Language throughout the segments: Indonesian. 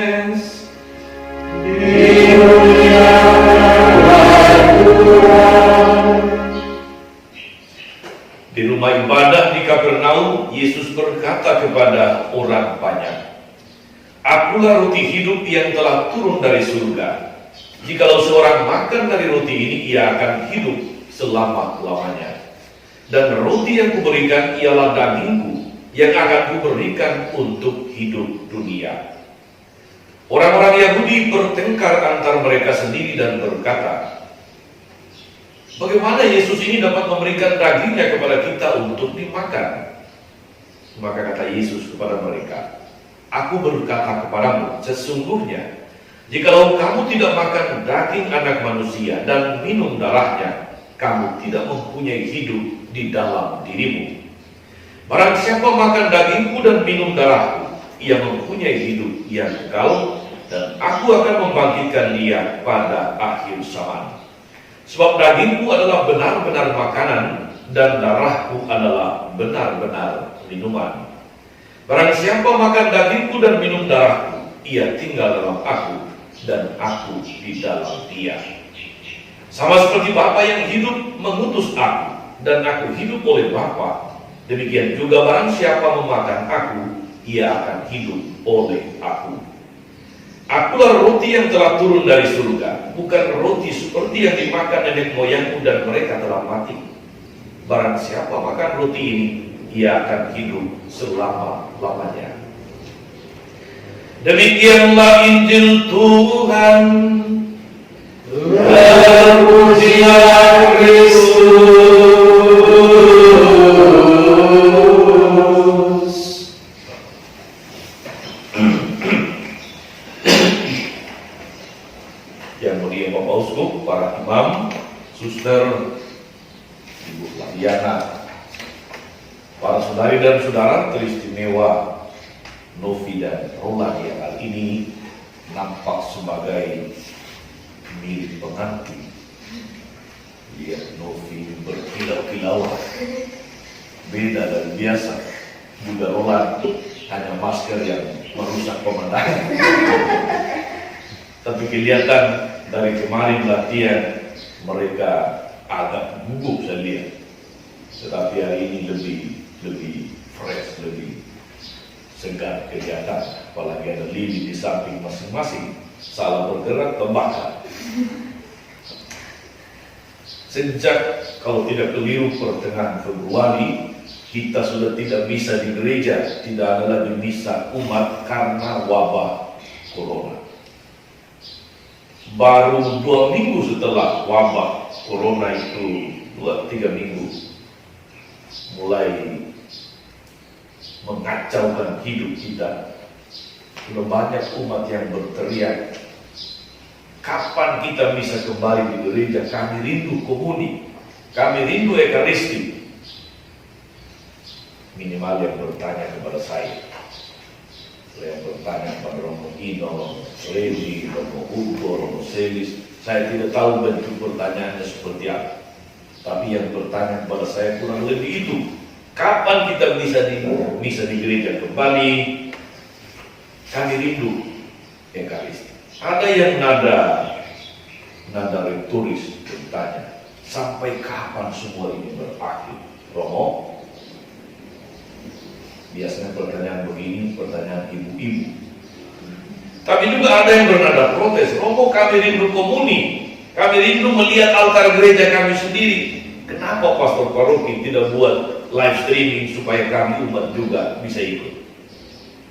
Yohanes, dimuliakan Tuhan. Di rumah ibadah di Kapernaum, Yesus berkata kepada orang banyak, "Akulah roti hidup yang telah turun dari surga. Jikalau seorang makan dari roti ini, ia akan hidup selama-lamanya. Dan roti yang kuberikan ialah dagingku, yang akan kuberikan untuk hidup dunia." Orang-orang Yahudi bertengkar antar mereka sendiri dan berkata, "Bagaimana Yesus ini dapat memberikan dagingnya kepada kita untuk dimakan?" Maka kata Yesus kepada mereka, "Aku berkata kepadamu, sesungguhnya jikalau kamu tidak makan daging anak manusia dan minum darahnya, kamu tidak mempunyai hidup di dalam dirimu. Barang siapa makan dagingku dan minum darahku, ia mempunyai hidup yang kekal, dan aku akan membangkitkan dia pada akhir zaman. Sebab dagingku adalah benar-benar makanan, dan darahku adalah benar-benar minuman. Barang siapa makan dagingku dan minum darahku, ia tinggal dalam aku, dan aku di dalam dia. Sama seperti Bapa yang hidup mengutus aku, dan aku hidup oleh Bapa, demikian juga barang siapa memakan aku, ia akan hidup oleh aku. Akulah roti yang telah turun dari surga, bukan roti seperti yang dimakan nenek moyangku dan mereka telah mati. Barang siapa makan roti ini, ia akan hidup selama-lamanya." Demikianlah Injil Tuhan. Terpujilah Kristus. Yang mulia Bapak Uskup, para imam, suster, Ibu Laviana, para saudari dan saudara teristimewa Novi dan Roland yang hal ini nampak sebagai mirip pengantin. Lihat Novi berkilau-kilauan, beda dari biasa. Juga Roland hanya masker yang merusak pemandangan. Tapi kelihatan dari kemarin latihan mereka agak gugup saya lihat. Tetapi hari ini lebih fresh, lebih segar kelihatan. Apalagi ada lili di samping masing-masing. Salah bergerak terbakar. Sejak kalau tidak keliru pertengahan Februari, kita sudah tidak bisa di gereja, tidak ada lagi misa umat karena wabah corona. Baru 2 minggu setelah wabah corona itu, 2-3 minggu, mulai mengacaukan hidup kita. Sudah banyak umat yang berteriak, kapan kita bisa kembali di gereja? Kami rindu komuni, kami rindu ekaristi. Minimal yang bertanya kepada saya bertanya kepada Romo Ino, Levi, Romo Hugo, Romo Selis. Saya tidak tahu bentuk pertanyaannya seperti apa. Tapi yang bertanya kepada saya kurang lebih itu, kapan kita bisa di gereja kembali? Kami rindu ekaristi. Ada yang nada retoris bertanya, sampai kapan semua ini berakhir? Romo, biasanya pertanyaan begini, pertanyaan ibu-ibu. Tapi juga ada yang bernada protes, Romo kami rindu komuni, kami rindu melihat altar gereja kami sendiri. Kenapa pastor paroki tidak buat live streaming supaya kami umat juga bisa ikut?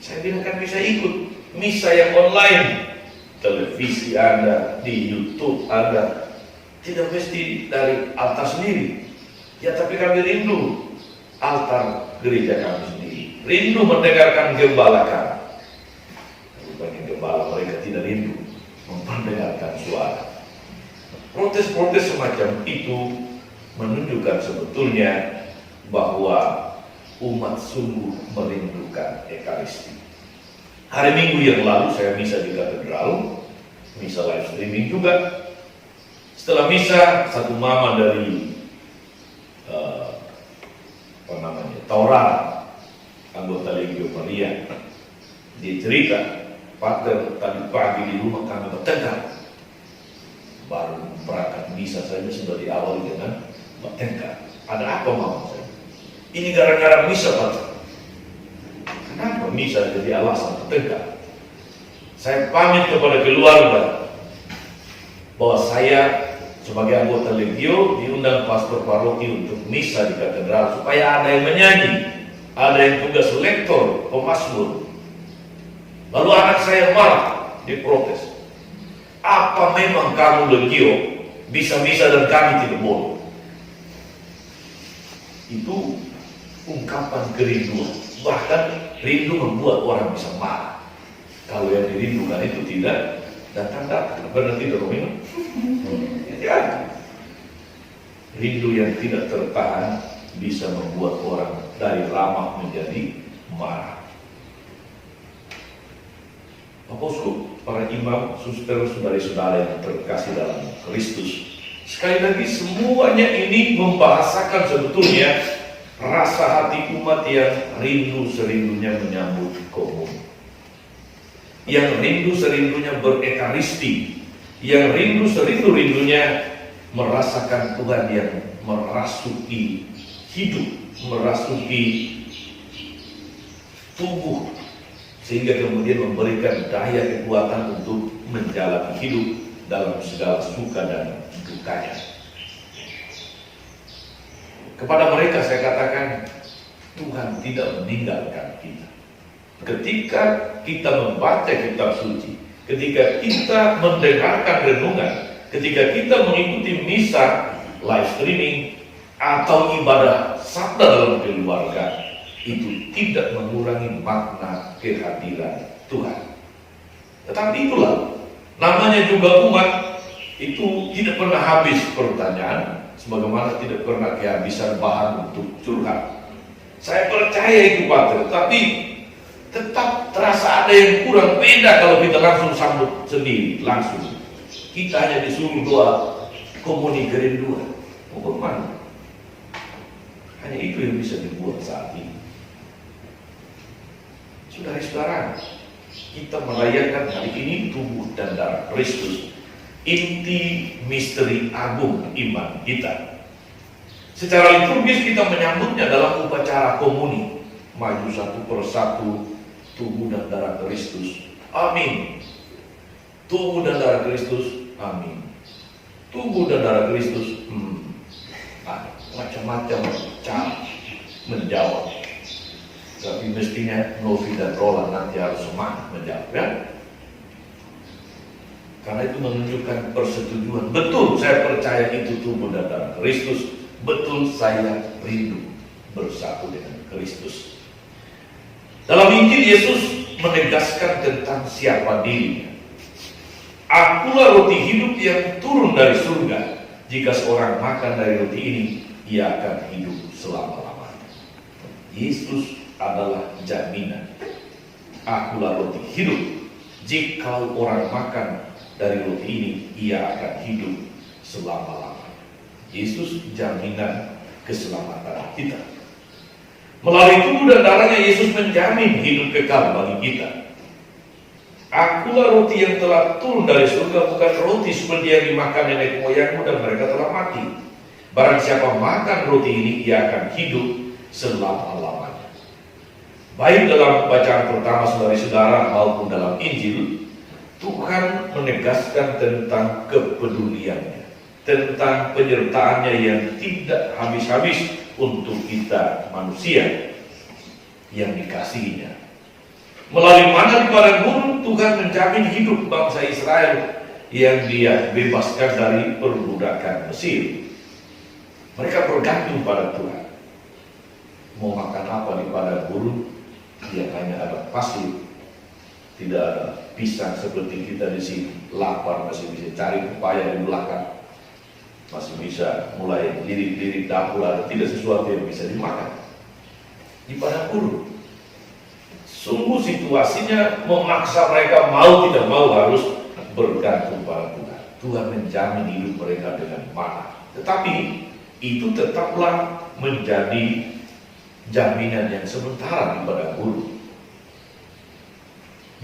Saya bilang kan bisa ikut, misa yang online, televisi ada, di YouTube ada, tidak mesti dari altar sendiri. Ya tapi kami rindu altar gereja kami sendiri, rindu mendengarkan gembala kami. Bukannya gembala mereka tidak rindu mendengarkan suara. Protes-protes semacam itu menunjukkan sebetulnya bahwa umat sungguh merindukan ekaristi. Hari Minggu yang lalu saya misa di katedral, misa live streaming juga. Setelah misa, satu mama dari Taurara, anggota Legio Maria, dia cerita, Pater, tadi pagi di rumah kami bertengkar. Baru berangkat misa saja sudah diawali dengan bertengkar. Ada apa mama saya? Ini gara-gara misa, Pater. Kenapa misa jadi alasan bertengkar? Saya pamit kepada keluarga bahwa saya sebagai anggota Legio diundang pastor paroki untuk misa di katedral supaya ada yang menyanyi, ada yang tugas lektor, pemazmur. Lalu anak saya marah, diprotes. Apa memang kamu Legio bisa misa dan kami tidak boleh? Itu ungkapan kerinduan. Bahkan rindu membuat orang bisa marah. Kalau yang dirindukan itu tidak datang. Benar tidak, Romino? Ya. Rindu yang tidak tertahan bisa membuat orang dari ramah menjadi marah. Bapak Bosku, para imam, suster, saudara-saudara yang terkasih dalam Kristus, sekali lagi semuanya ini membahasakan sebetulnya rasa hati umat yang rindu serindunya menyambut komun, yang rindu serindunya berekaristi, yang rindu serindu-rindunya merasakan Tuhan yang merasuki hidup, merasuki tubuh, sehingga kemudian memberikan daya kekuatan untuk menjalani hidup dalam segala suka dan dukanya. Kepada mereka saya katakan, Tuhan tidak meninggalkan kita. Ketika kita membaca kitab suci, ketika kita mendengarkan renungan, ketika kita mengikuti misa, live streaming, atau ibadah sabda dalam keluarga, itu tidak mengurangi makna kehadiran Tuhan. Tetapi itulah, namanya juga umat, itu tidak pernah habis pertanyaan, sebagaimana tidak pernah kehabisan bahan untuk curhat. Saya percaya itu Pater, tapi tetap terasa ada yang kurang. Beda kalau kita langsung sambut sendiri, langsung. Kita hanya disuruh doa komuni kerinduan. Mau kemana? Hanya itu yang bisa dibuat saat ini. Saudara-saudara, kita merayakan hari ini tubuh dan darah Kristus, inti misteri agung iman kita. Secara liturgis kita menyambutnya dalam upacara komuni, maju satu persatu, tubuh dan darah Kristus, amin. Tubuh dan darah Kristus, amin. Tubuh dan darah Kristus, macam-macam cara menjawab. Tapi mestinya Novi dan Roland nanti harus semangat menjawab, ya? Karena itu menunjukkan persetujuan. Betul, saya percaya itu tubuh dan darah Kristus. Betul, saya rindu bersatu dengan Kristus. Dalam Injil Yesus menegaskan tentang siapa dirinya. Akulah roti hidup yang turun dari surga. Jika seorang makan dari roti ini, ia akan hidup selama-lamanya. Yesus adalah jaminan. Akulah roti hidup. Jika orang makan dari roti ini, ia akan hidup selama-lamanya. Yesus jaminan keselamatan kita. Melalui tubuh dan darahnya Yesus menjamin hidup kekal bagi kita. Akulah roti yang telah turun dari surga, bukan roti seperti yang dimakan nenek moyangmu dan mereka telah mati. Barang siapa makan roti ini, ia akan hidup selama-lamanya. Baik dalam bacaan pertama saudara-saudara maupun dalam Injil, Tuhan menegaskan tentang kepeduliannya, tentang penyertaannya yang tidak habis-habis untuk kita manusia yang dikasihinya. Melalui mana di padang gurun, Tuhan menjamin hidup bangsa Israel yang dia bebaskan dari perbudakan Mesir. Mereka bergantung pada Tuhan. Mau makan apa di padang gurun, dia hanya ada pasir, tidak ada pisang seperti kita di sini. Lapar masih bisa cari pepaya di belakang, masih bisa mulai lirik-lirik dapur, ada tidak sesuatu yang bisa dimakan di padang gurun. Sungguh situasinya memaksa mereka mau tidak mau harus bergantung pada Tuhan. Tuhan menjamin hidup mereka dengan mana. Tetapi itu tetaplah menjadi jaminan yang sementara di padang gurun.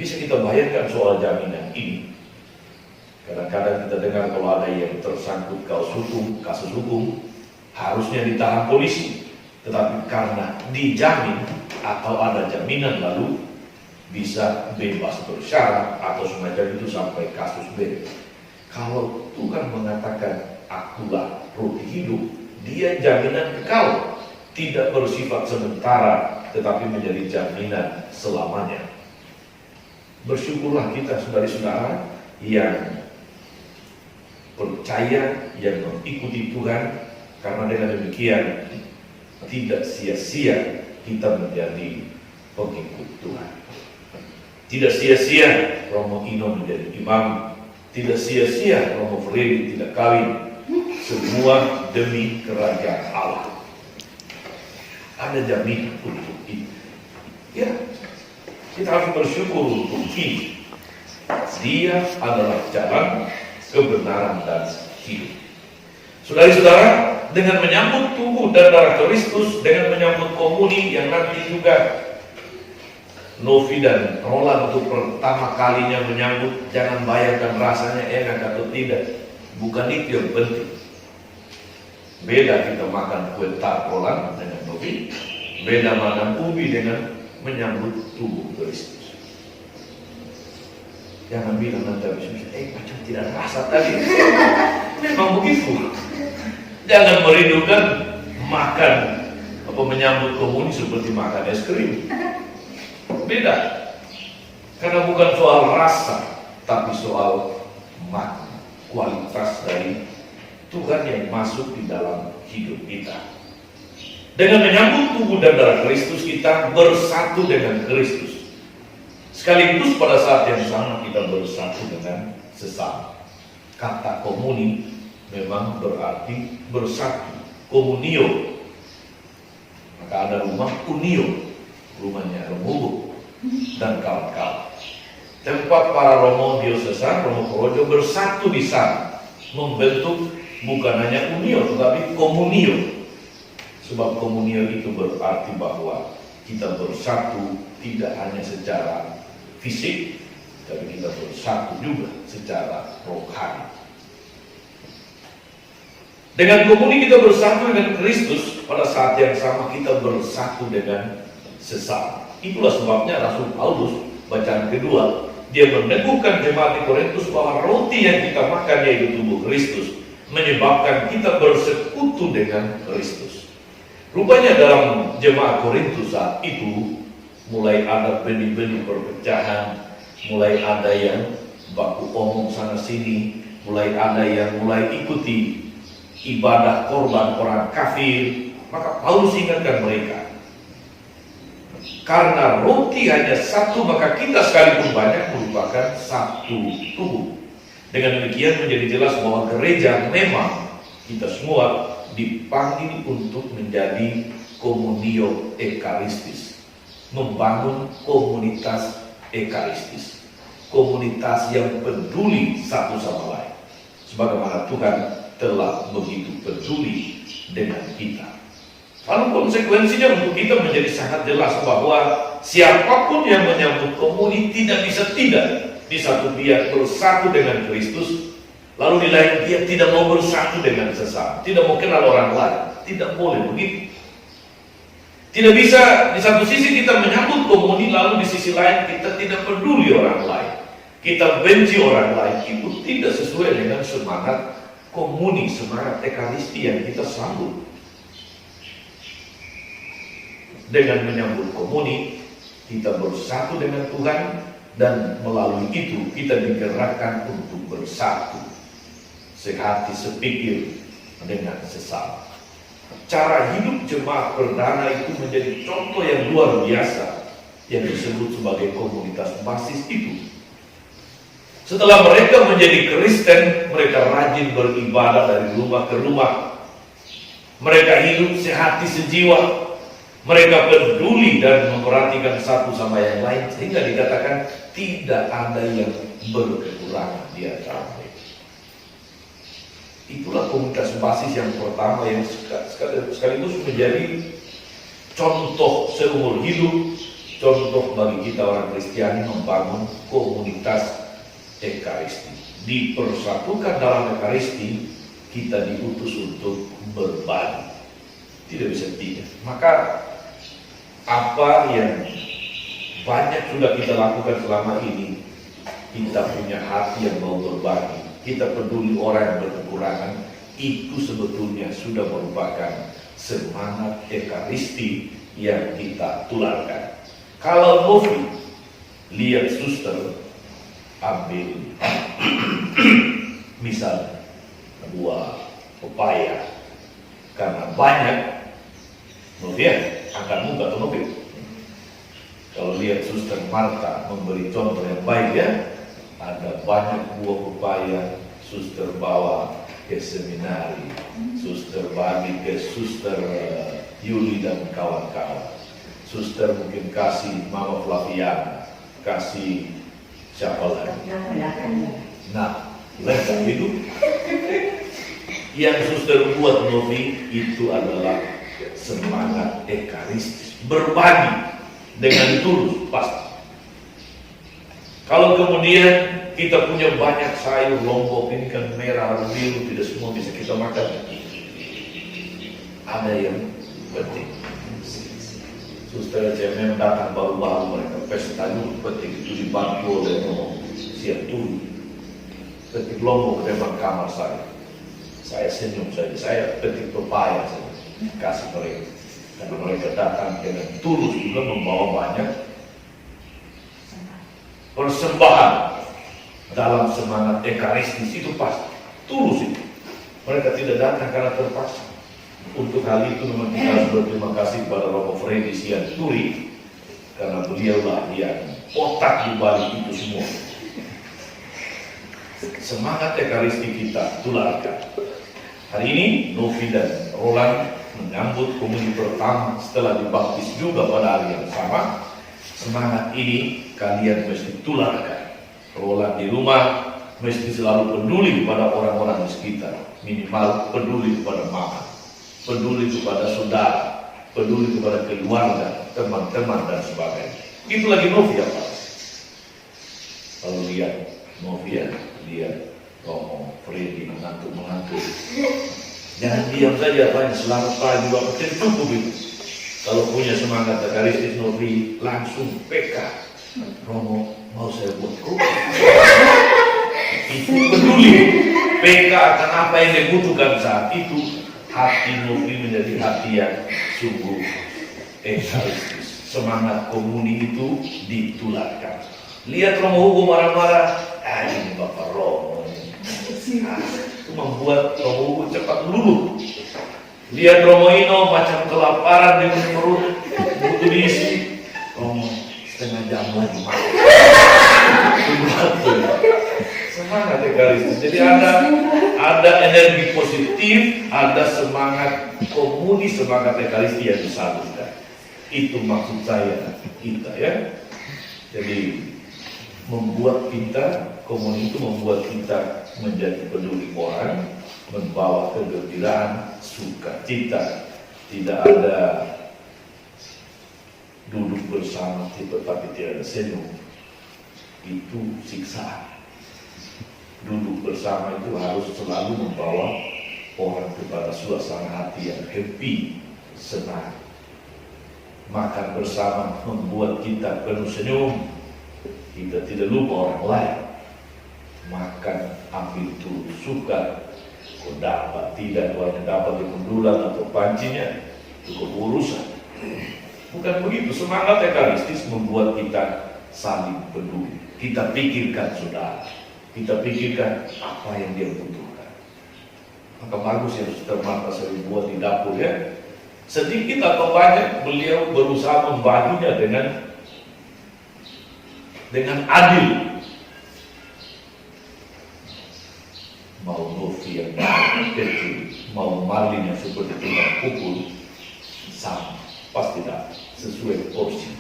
Bisa kita bayangkan soal jaminan ini. Kadang-kadang kita dengar kalau ada yang tersangkut kasus hukum, harusnya ditahan polisi. Tetapi karena dijamin atau ada jaminan lalu bisa bebas bersyarat atau semacam itu sampai kasus beres. Kalau Tuhan mengatakan akulah roti hidup, dia jaminan kekal, tidak bersifat sementara tetapi menjadi jaminan selamanya. Bersyukurlah kita saudara-saudara yang percaya, yang mengikuti Tuhan, karena dengan demikian tidak sia-sia kita menjadi pengikut Tuhan. Tidak sia-sia Romo Ino menjadi imam, tidak sia-sia Romo Freddy tidak kawin. Semua demi kerajaan Allah. Ada jaminan untuk itu. Ya, kita harus bersyukur untuk ini. Dia adalah jalan, kebenaran, dan hidup. Saudara-saudara, dengan menyambut tubuh dan darah Kristus, dengan menyambut komuni yang nanti juga Novi dan Roland untuk pertama kalinya menyambut, jangan bayangkan rasanya enak atau tidak. Bukan itu yang penting. Beda kita makan kue tart Roland dengan Novi, beda makan ubi dengan menyambut tubuh Kristus. Jangan bilang nanti habis macam tidak ada rasa tadi. Memang begitu. Jangan merindukan makan apa menyambut komuni seperti makan es krim. Beda. Karena bukan soal rasa, tapi soal makna, kualitas dari Tuhan yang masuk di dalam hidup kita. Dengan menyambut tubuh dan darah Kristus, kita bersatu dengan Kristus. Sekaligus pada saat yang sama kita bersatu dengan sesama. Kata komuni memang berarti bersatu, komunio. Maka ada rumah unio, rumahnya Romo dan kawan-kawan. Tempat para Romo Diosesan, Romo Porojo bersatu di sana, membentuk bukan hanya unio, tetapi komunio. Sebab komunio itu berarti bahwa kita bersatu tidak hanya secara fisik, tapi kita bersatu juga secara rohani. Dengan komuni kita bersatu dengan Kristus, pada saat yang sama kita bersatu dengan sesama. Itulah sebabnya Rasul Paulus, bacaan kedua, dia meneguhkan jemaat di Korintus bahwa roti yang kita makan yaitu tubuh Kristus menyebabkan kita bersekutu dengan Kristus. Rupanya dalam jemaat Korintus saat itu mulai ada benih-benih perpecahan, mulai ada yang baku omong sana sini, mulai ada yang mulai ikuti ibadah korban orang kafir. Maka Paulus ingatkan mereka, karena roti hanya satu, maka kita sekalipun banyak merupakan satu tubuh. Dengan demikian menjadi jelas bahwa gereja memang kita semua dipanggil untuk menjadi komunio ekaristis, membangun komunitas ekaristis, komunitas yang peduli satu sama lain, sebagaimana Tuhan telah begitu peduli dengan kita. Lalu konsekuensinya untuk kita menjadi sangat jelas bahwa siapapun yang menyambut komuni tidak bisa tidak di satu pihak bersatu dengan Kristus, lalu di lain pihak tidak mau bersatu dengan sesama, tidak mau kenal orang lain. Tidak boleh begitu. Tidak bisa di satu sisi kita menyambut komuni, lalu di sisi lain kita tidak peduli orang lain, kita benci orang lain. Itu tidak sesuai dengan semangat komuni, semangat ekaristi yang kita sambut. Dengan menyambut komuni, kita bersatu dengan Tuhan, dan melalui itu kita digerakkan untuk bersatu, sehati sepikir dengan sesama. Cara hidup jemaat perdana itu menjadi contoh yang luar biasa yang disebut sebagai komunitas basis itu. Setelah mereka menjadi Kristen, mereka rajin beribadah dari rumah ke rumah. Mereka hidup sehati sejiwa. Mereka peduli dan memperhatikan satu sama yang lain, sehingga dikatakan tidak ada yang berkekurangan di antara mereka. Itulah komunitas basis yang pertama yang sekaligus menjadi contoh seumur hidup, contoh bagi kita orang Kristiani membangun komunitas Ekaristi. Dipersatukan dalam Ekaristi, kita diutus untuk berbagi. Tidak bisa tidak. Maka apa yang banyak sudah kita lakukan selama ini, kita punya hati yang mau berbagi, kita peduli orang yang berkekurangan, itu sebetulnya sudah merupakan semangat Ekaristi yang kita tularkan. Kalau Novi lihat suster ambil misalnya buah pepaya, karena banyak, Novi angkat muka atau Novi. Kalau lihat suster Marta memberi contoh yang baik ya, ada banyak buah pepaya, suster bawa ke seminari, suster bagi ke suster Yuli dan kawan-kawan. Suster mungkin kasih Mama Flaviana, kasih siapa lagi? Nah, lengkap itu. Yang suster buat Novi itu adalah semangat Ekaristis, berbagi dengan tulus pasti. Kalau kemudian kita punya banyak sayur, lombok ini kan merah, biru, tidak semua bisa kita makan. Ada yang penting. Suster CMM datang baru-baru mereka pesta dulu, penting itu dibantu oleh siap dulu. Petik lombok ke depan kamar saya senyum saja, saya petik pepaya saja, kasih mereka. Karena mereka datang dengan tulus juga membawa banyak persembahan dalam semangat Ekaristis itu pasti tulus itu. Mereka tidak datang karena terpaksa. Untuk hal itu memang kita harus berterima kasih kepada Romo Freddy Sianturi, karena beliaulah yang otak di balik itu semua. Semangat Ekaristi kita tularkan. Hari ini Novi dan Roland menyambut komuni pertama setelah dibaptis juga pada hari yang sama. Semangat ini kalian mesti tularkan. Roland di rumah mesti selalu peduli kepada orang-orang di sekitar, minimal peduli kepada mama, peduli kepada saudara, peduli kepada keluarga, teman-teman dan sebagainya. Itu lagi Novi ya Pak. Kalau lihat Novi ya, lihat Romo Freddy mengantuk. Jangan diam saja Pak, selamat pagi Bapak, cukup itu. Kalau punya semangat Ekaristis Novi, langsung PK. Romo, mau saya buat kopi. Itu peduli. PK akan apa yang dibutuhkan saat itu. Hati Novi menjadi hati yang sungguh Ekaristis. Semangat komuni itu ditularkan. Lihat Romo Hugo marah-marah. Ini Bapak Romo. Itu membuat Romo Hugo cepat luluh. Lihat Romo Ino macam kelaparan di perut, butuh diisi. Romo setengah jam lagi makan. Semangat Ekaristis. Jadi ada energi positif, ada semangat komuni, semangat Ekaristi yang disalurkan. Itu maksud saya kita ya. Jadi membuat kita, komuni itu membuat kita menjadi peduli orang, membawa kegembiraan, sukacita. Tidak ada duduk bersama tetapi tidak ada senyum. Itu siksaan. Duduk bersama itu harus selalu membawa orang kepada suasana hati yang happy, senang. Makan bersama membuat kita penuh senyum. Kita tidak lupa orang lain. Makan ambil tulus, suka. Kau dapat, tidak, kau hanya dapat di kundulan atau pancinya, itu urusan. Bukan begitu. Semangat Ekaristis membuat kita saling peduli. Kita pikirkan saudara, kita pikirkan apa yang dia butuhkan. Maka bagus yang Suster Marta sering buat di dapur ya. Sedikit atau banyak beliau berusaha membaginya dengan adil. Mau Novi yang kecil, mau Marlin yang seperti tukang pukul, sama, pasti dapat sesuai porsi.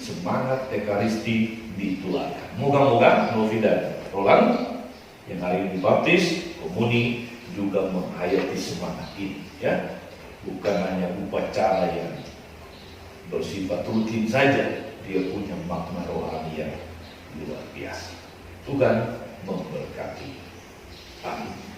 Semangat Ekaristi ditularkan. Moga-moga Novi dan Roland yang hari ini dibaptis, komuni juga menghayati semangat ini, ya. Bukan hanya upacara yang bersifat rutin saja dia punya makna rohani yang luar biasa. Tuhan memberkati. Amin.